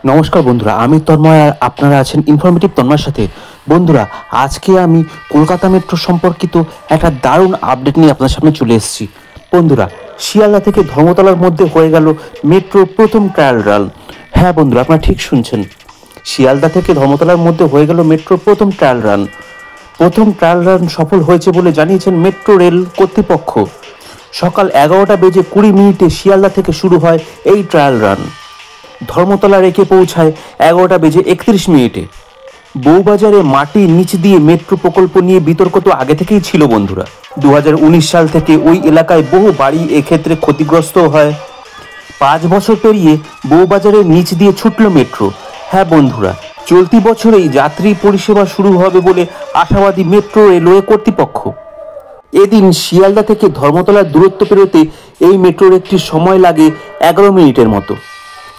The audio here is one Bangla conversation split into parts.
নমস্কার বন্ধুরা, আমি তন্ময় আর আপনারা আছেন ইনফরমেটিভ তন্ময়ের সাথে। বন্ধুরা, আজকে আমি কলকাতা মেট্রো সম্পর্কিত একটা দারুণ আপডেট নিয়ে আপনার সামনে চলে এসেছি। বন্ধুরা, শিয়ালদা থেকে ধর্মতলার মধ্যে হয়ে গেল মেট্রোর প্রথম ট্রায়াল রান। হ্যাঁ বন্ধুরা, আপনারা ঠিক শুনছেন, শিয়ালদা থেকে ধর্মতলার মধ্যে হয়ে গেল মেট্রোর প্রথম ট্রায়াল রান। প্রথম ট্রায়াল রান সফল হয়েছে বলে জানিয়েছেন মেট্রো রেল কর্তৃপক্ষ। সকাল 11:20 শিয়ালদা থেকে শুরু হয় এই ট্রায়াল রান। ধর্মতলা রেখে পৌঁছায় 11:31। বউবাজারে মাটির নিচ দিয়ে মেট্রো প্রকল্প নিয়ে বিতর্ক তো আগে থেকেই ছিল বন্ধুরা। 2019 সাল থেকে ওই এলাকায় বহু বাড়ি এক্ষেত্রে ক্ষতিগ্রস্ত হয়। 5 বছর পেরিয়ে বউবাজারের নিচ দিয়ে ছুটল মেট্রো। হ্যাঁ বন্ধুরা, চলতি বছরেই যাত্রী পরিষেবা শুরু হবে বলে আশাবাদী মেট্রো রেলওয়ে কর্তৃপক্ষ। এদিন শিয়ালদা থেকে ধর্মতলার দূরত্ব পেরোতে এই মেট্রোর একটি সময় লাগে 11 মিনিটের মতো।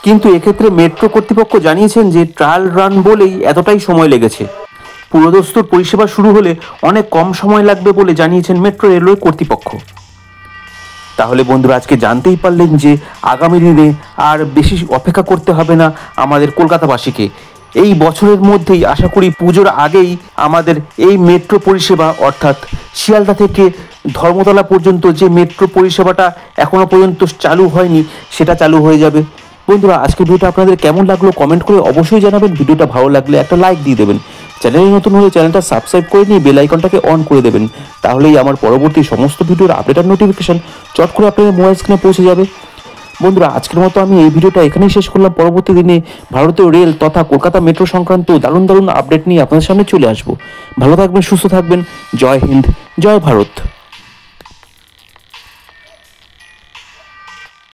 কিন্তু এক্ষেত্রে মেট্রো কর্তৃপক্ষ জানিয়েছেন যে ট্রায়াল রান বলেই এতটাই সময় লেগেছে। পুরোদস্তুর পরিষেবা শুরু হলে অনেক কম সময় লাগবে বলে জানিয়েছেন মেট্রো রেলওয়ে কর্তৃপক্ষ। তাহলে বন্ধুরা, আজকে জানতেই পারলেন যে আগামী দিনে আর বেশি অপেক্ষা করতে হবে না আমাদের কলকাতাবাসীকে। এই বছরের মধ্যেই আশা করি পুজোর আগেই আমাদের এই মেট্রো পরিষেবা, অর্থাৎ শিয়ালদা থেকে ধর্মতলা পর্যন্ত যে মেট্রো পরিষেবাটা এখনো পর্যন্ত চালু হয়নি, সেটা চালু হয়ে যাবে। বন্ধুরা, আজকে ভিডিওটা আপনাদের কেমন লাগলো কমেন্ট করে অবশ্যই জানাবেন। ভিডিওটা ভালো লাগলে একটা লাইক দিয়ে দেবেন। চ্যানেলে নতুন হলে চ্যানেলটা সাবস্ক্রাইব করে নিয়ে বেল আইকনটাকে অন করে দেবেন। তাহলেই আমার পরবর্তী সমস্ত ভিডিওর আপডেট আর নোটিফিকেশন চট করে আপনাদের মোবাইল স্ক্রিনে পৌঁছে যাবে। বন্ধুরা, আজকের মতো আমি এই ভিডিওটা এখানেই শেষ করলাম। পরবর্তী দিনে ভারতীয় রেল তথা কলকাতা মেট্রো সংক্রান্ত দারুণ দারুণ আপডেট নিয়ে আপনাদের সামনে চলে আসবো। ভালো থাকবেন, সুস্থ থাকবেন। জয় হিন্দ, জয় ভারত।